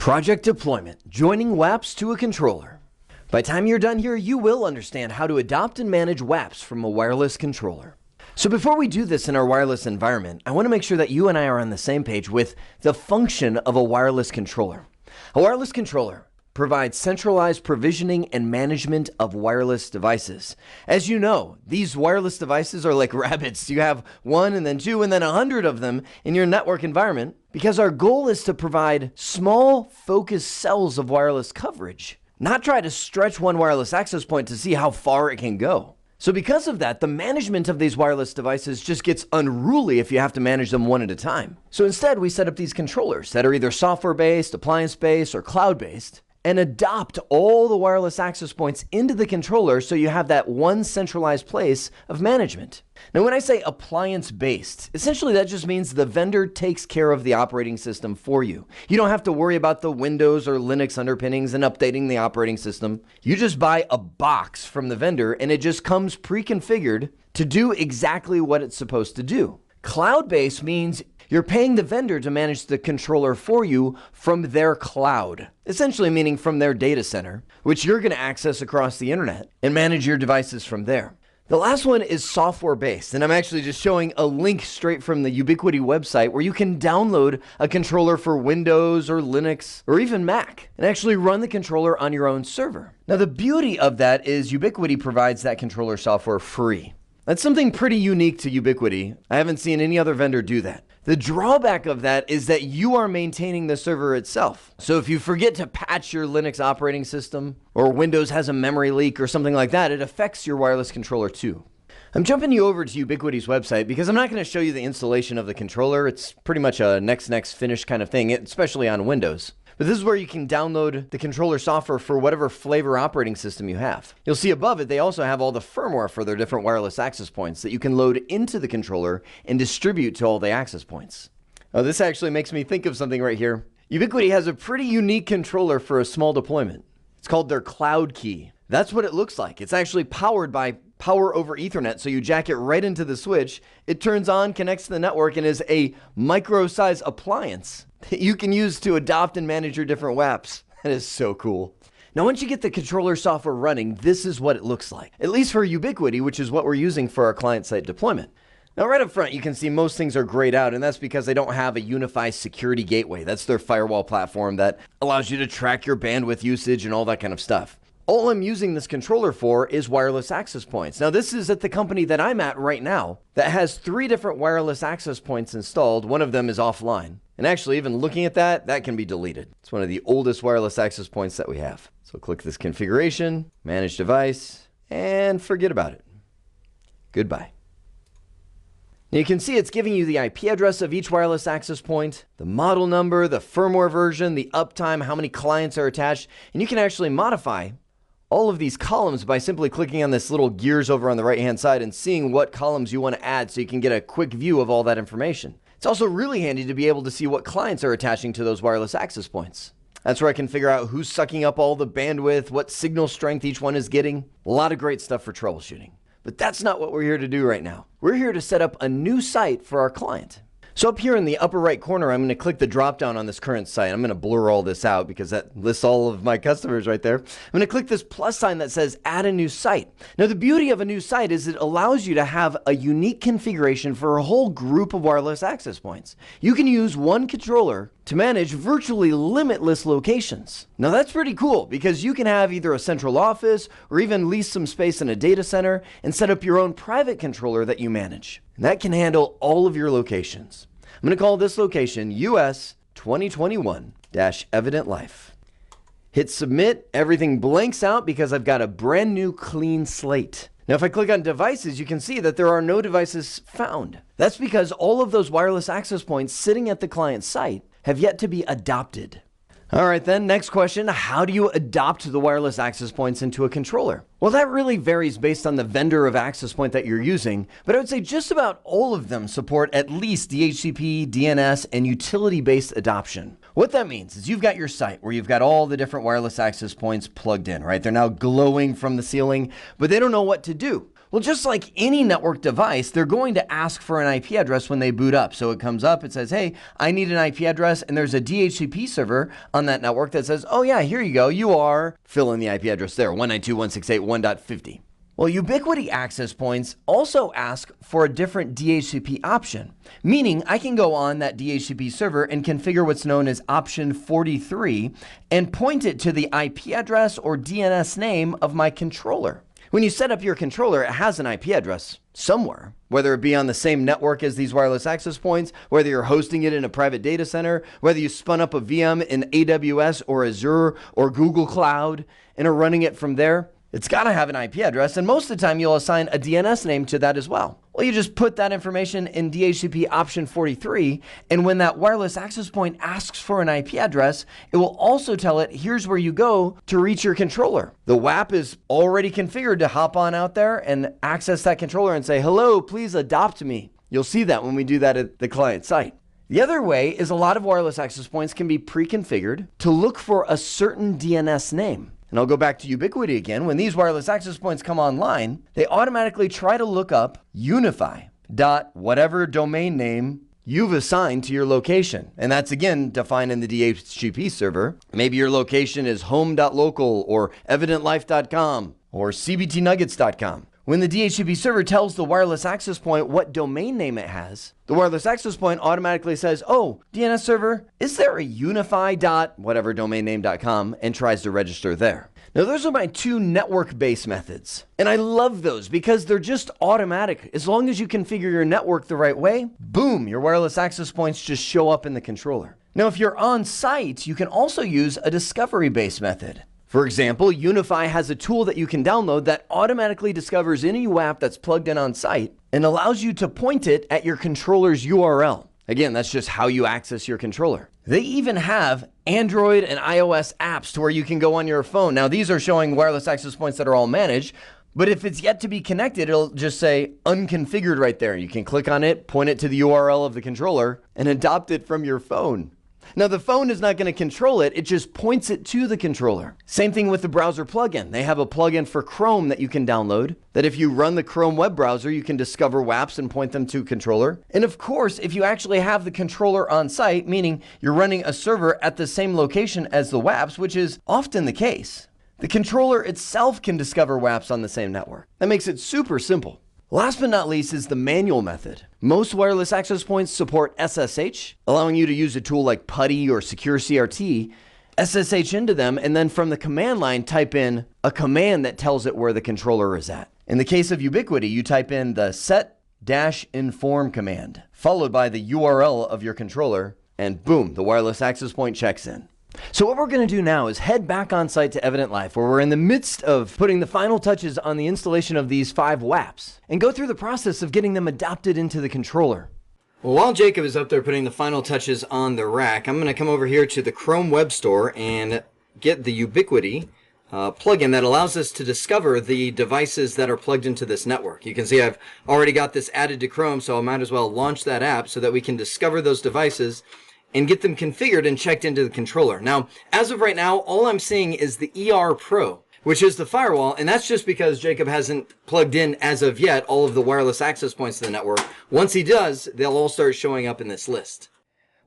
Project deployment, joining WAPs to a controller. By the time you're done here, you will understand how to adopt and manage WAPs from a wireless controller. So before we do this in our wireless environment, I want to make sure that you and I are on the same page with the function of a wireless controller. A wireless controller provides centralized provisioning and management of wireless devices. As you know, these wireless devices are like rabbits. You have one and then two and then 100 of them in your network environment because our goal is to provide small, focused cells of wireless coverage, not try to stretch one wireless access point to see how far it can go. So because of that, the management of these wireless devices just gets unruly if you have to manage them one at a time. So instead, we set up these controllers that are either software-based, appliance-based, or cloud-based, and adopt all the wireless access points into the controller so you have that one centralized place of management. Now, when I say appliance-based, essentially that just means the vendor takes care of the operating system for you. You don't have to worry about the Windows or Linux underpinnings and updating the operating system. You just buy a box from the vendor and it just comes pre-configured to do exactly what it's supposed to do. Cloud-based means you're paying the vendor to manage the controller for you from their cloud, essentially meaning from their data center, which you're going to access across the internet and manage your devices from there. The last one is software-based, and I'm actually just showing a link straight from the Ubiquiti website where you can download a controller for Windows or Linux or even Mac and actually run the controller on your own server. Now, the beauty of that is Ubiquiti provides that controller software free. That's something pretty unique to Ubiquiti. I haven't seen any other vendor do that. The drawback of that is that you are maintaining the server itself. So if you forget to patch your Linux operating system or Windows has a memory leak or something like that, it affects your wireless controller too. I'm jumping you over to Ubiquiti's website because I'm not going to show you the installation of the controller. It's pretty much a next finish kind of thing, especially on Windows. But this is where you can download the controller software for whatever flavor operating system you have. You'll see above it, they also have all the firmware for their different wireless access points that you can load into the controller and distribute to all the access points. Oh, this actually makes me think of something right here. Ubiquiti has a pretty unique controller for a small deployment. It's called their Cloud Key. That's what it looks like. It's actually powered by power over Ethernet, so you jack it right into the switch. It turns on, connects to the network, and is a micro-size appliance that you can use to adopt and manage your different WAPs. That is so cool. Now, once you get the controller software running, this is what it looks like, at least for Ubiquiti, which is what we're using for our client-side deployment. Now, right up front, you can see most things are grayed out, and that's because they don't have a unified security gateway. That's their firewall platform that allows you to track your bandwidth usage and all that kind of stuff. All I'm using this controller for is wireless access points. Now, this is at the company that I'm at right now that has 3 different wireless access points installed. One of them is offline. And actually, even looking at that, that can be deleted. It's one of the oldest wireless access points that we have. So click this configuration, manage device, and forget about it. Goodbye. Now you can see it's giving you the IP address of each wireless access point, the model number, the firmware version, the uptime, how many clients are attached, and you can actually modify all of these columns by simply clicking on this little gears over on the right hand side and seeing what columns you want to add so you can get a quick view of all that information. It's also really handy to be able to see what clients are attaching to those wireless access points. That's where I can figure out who's sucking up all the bandwidth, what signal strength each one is getting. A lot of great stuff for troubleshooting. But that's not what we're here to do right now. We're here to set up a new site for our client. So up here in the upper right corner, I'm going to click the drop down on this current site. I'm going to blur all this out because that lists all of my customers right there. I'm going to click this plus sign that says add a new site. Now the beauty of a new site is it allows you to have a unique configuration for a whole group of wireless access points. You can use one controller to manage virtually limitless locations. Now that's pretty cool because you can have either a central office or even lease some space in a data center and set up your own private controller that you manage. And that can handle all of your locations. I'm going to call this location US 2021-Evident Life. Hit submit, everything blanks out because I've got a brand new clean slate. Now if I click on devices, you can see that there are no devices found. That's because all of those wireless access points sitting at the client site have yet to be adopted. All right then, next question, how do you adopt the wireless access points into a controller? Well, that really varies based on the vendor of access point that you're using, but I would say just about all of them support at least DHCP, DNS, and utility-based adoption. What that means is you've got your site where you've got all the different wireless access points plugged in, right? They're now glowing from the ceiling, but they don't know what to do. Well, just like any network device, they're going to ask for an IP address when they boot up. So it comes up, it says, hey, I need an IP address, and there's a DHCP server on that network that says, oh yeah, here you go, you are, fill in the IP address there, 192.168.1.50. Well, Ubiquiti access points also ask for a different DHCP option, meaning I can go on that DHCP server and configure what's known as option 43 and point it to the IP address or DNS name of my controller. When you set up your controller, it has an IP address somewhere, whether it be on the same network as these wireless access points, whether you're hosting it in a private data center, whether you spun up a VM in AWS or Azure or Google Cloud and are running it from there. It's got to have an IP address, and most of the time you'll assign a DNS name to that as well. Well, you just put that information in DHCP option 43, and when that wireless access point asks for an IP address, it will also tell it, here's where you go to reach your controller. The WAP is already configured to hop on out there and access that controller and say, hello, please adopt me. You'll see that when we do that at the client site. The other way is a lot of wireless access points can be pre-configured to look for a certain DNS name. And I'll go back to Ubiquiti again. When these wireless access points come online, they automatically try to look up unify.whatever domain name you've assigned to your location. And that's again defined in the DHCP server. Maybe your location is home.local or evidentlife.com or cbtnuggets.com. When the DHCP server tells the wireless access point what domain name it has, the wireless access point automatically says, oh, DNS server, is there a unify.whatever domain name.com, and tries to register there. Now, those are my two network-based methods. And I love those because they're just automatic. As long as you configure your network the right way, boom, your wireless access points just show up in the controller. Now, if you're on site, you can also use a discovery-based method. For example, Unify has a tool that you can download that automatically discovers any WAP that's plugged in on site and allows you to point it at your controller's URL. Again, that's just how you access your controller. They even have Android and iOS apps to where you can go on your phone. Now, these are showing wireless access points that are all managed, but if it's yet to be connected, it'll just say unconfigured right there. You can click on it, point it to the URL of the controller, and adopt it from your phone. Now, the phone is not going to control it. It just points it to the controller. Same thing with the browser plugin. They have a plugin for Chrome that you can download that if you run the Chrome web browser, you can discover WAPs and point them to a controller. And of course, if you actually have the controller on site, meaning you're running a server at the same location as the WAPs, which is often the case, the controller itself can discover WAPs on the same network. That makes it super simple. Last but not least is the manual method. Most wireless access points support SSH, allowing you to use a tool like PuTTY or Secure CRT, SSH into them, and then from the command line, type in a command that tells it where the controller is at. In the case of Ubiquiti, you type in the set-inform command, followed by the URL of your controller, and boom, the wireless access point checks in. So what we're going to do now is head back on site to Evident Life, where we're in the midst of putting the final touches on the installation of these 5 WAPs, and go through the process of getting them adopted into the controller. Well, while Jacob is up there putting the final touches on the rack, I'm going to come over here to the Chrome Web Store and get the Ubiquiti plugin that allows us to discover the devices that are plugged into this network. You can see I've already got this added to Chrome, so I might as well launch that app so that we can discover those devices and get them configured and checked into the controller. Now, as of right now, all I'm seeing is the ER Pro, which is the firewall, and that's just because Jacob hasn't plugged in, as of yet, all of the wireless access points to the network. Once he does, they'll all start showing up in this list.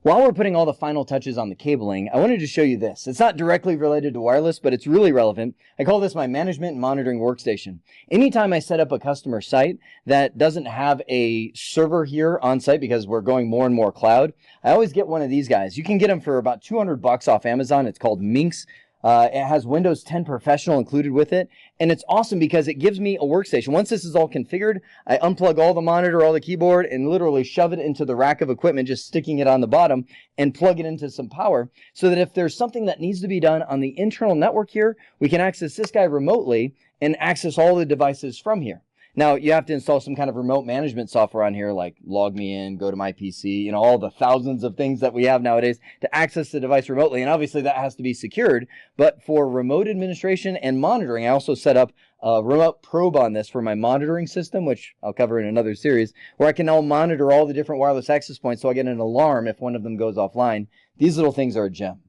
While we're putting all the final touches on the cabling, I wanted to show you this. It's not directly related to wireless, but it's really relevant. I call this my management and monitoring workstation. Anytime I set up a customer site that doesn't have a server here on site, because we're going more and more cloud, I always get one of these guys. You can get them for about $200 off Amazon. It's called Minx. It has Windows 10 Professional included with it, and it's awesome because it gives me a workstation. Once this is all configured, I unplug all the monitor, all the keyboard, and literally shove it into the rack of equipment, just sticking it on the bottom, and plug it into some power, so that if there's something that needs to be done on the internal network here, we can access this guy remotely and access all the devices from here. Now, you have to install some kind of remote management software on here, like Log Me In, Go to My PC, all the thousands of things that we have nowadays to access the device remotely. And obviously that has to be secured. But for remote administration and monitoring, I also set up a remote probe on this for my monitoring system, which I'll cover in another series, where I can now monitor all the different wireless access points so I get an alarm if one of them goes offline. These little things are a gem.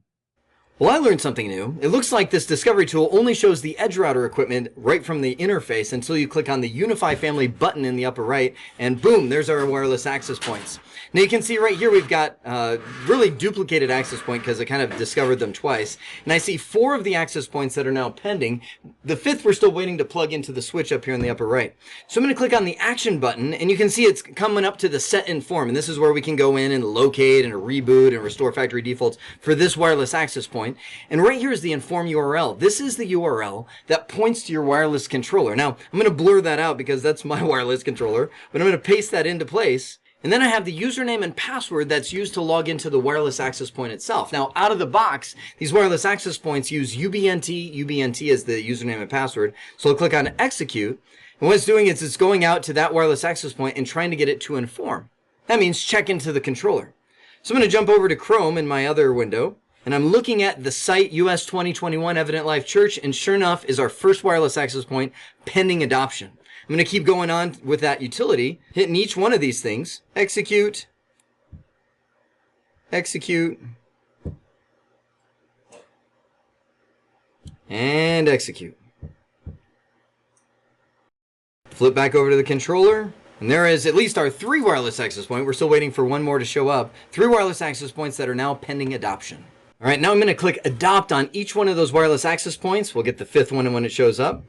Well, I learned something new. It looks like this discovery tool only shows the edge router equipment right from the interface until you click on the Unify Family button in the upper right, and boom, there's our wireless access points. Now you can see right here we've got really duplicated access point because I kind of discovered them twice. And I see 4 of the access points that are now pending. The 5th we're still waiting to plug into the switch up here in the upper right. So I'm going to click on the Action button, and you can see it's coming up to the Set Inform, and this is where we can go in and locate and reboot and restore factory defaults for this wireless access point. And right here is the Inform URL. This is the URL that points to your wireless controller. Now, I'm going to blur that out because that's my wireless controller, but I'm going to paste that into place. And then I have the username and password that's used to log into the wireless access point itself. Now, out of the box, these wireless access points use UBNT as the username and password. So I'll click on Execute. And what it's doing is it's going out to that wireless access point and trying to get it to inform. That means check into the controller. So I'm going to jump over to Chrome in my other window. And I'm looking at the site US 2021 Evident Life Church, and sure enough is our first wireless access point pending adoption. I'm going to keep going on with that utility, hitting each one of these things. Execute, execute, and execute. Flip back over to the controller. And there is at least our 3 wireless access points. We're still waiting for one more to show up. 3 wireless access points that are now pending adoption. All right, now I'm going to click Adopt on each one of those wireless access points. We'll get the 5th one when it shows up.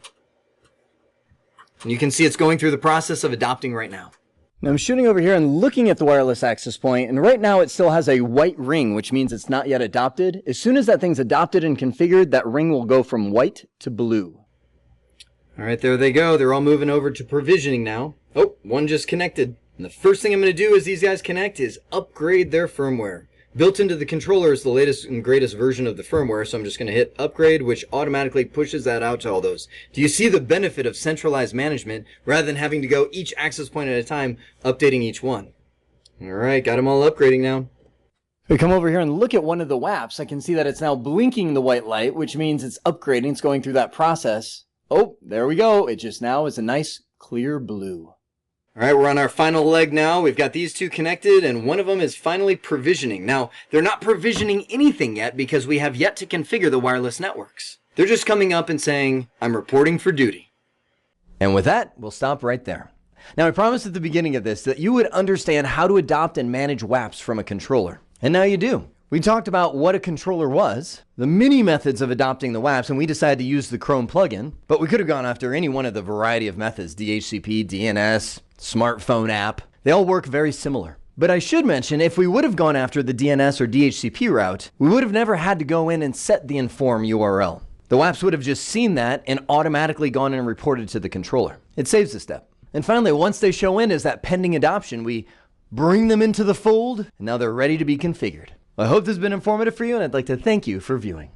And you can see it's going through the process of adopting right now. Now I'm shooting over here and looking at the wireless access point, and right now it still has a white ring, which means it's not yet adopted. As soon as that thing's adopted and configured, that ring will go from white to blue. All right, there they go. They're all moving over to provisioning now. Oh, one just connected. And the first thing I'm going to do as these guys connect is upgrade their firmware. Built into the controller is the latest and greatest version of the firmware, so I'm just going to hit upgrade, which automatically pushes that out to all those. Do you see the benefit of centralized management rather than having to go each access point at a time, updating each one? All right, got them all upgrading now. We come over here and look at one of the WAPs. I can see that it's now blinking the white light, which means it's upgrading. It's going through that process. Oh, there we go. It just now is a nice clear blue. All right, we're on our final leg now. We've got these 2 connected, and one of them is finally provisioning. Now, they're not provisioning anything yet because we have yet to configure the wireless networks. They're just coming up and saying, I'm reporting for duty. And with that, we'll stop right there. Now, I promised at the beginning of this that you would understand how to adopt and manage WAPs from a controller. And now you do. We talked about what a controller was, the many methods of adopting the WAPs, and we decided to use the Chrome plugin, but we could have gone after any one of the variety of methods, DHCP, DNS, smartphone app. They all work very similar. But I should mention, if we would have gone after the DNS or DHCP route, we would have never had to go in and set the inform URL. The WAPs would have just seen that and automatically gone and reported to the controller. It saves a step. And finally, once they show in as that pending adoption, we bring them into the fold, and now they're ready to be configured. I hope this has been informative for you, and I'd like to thank you for viewing.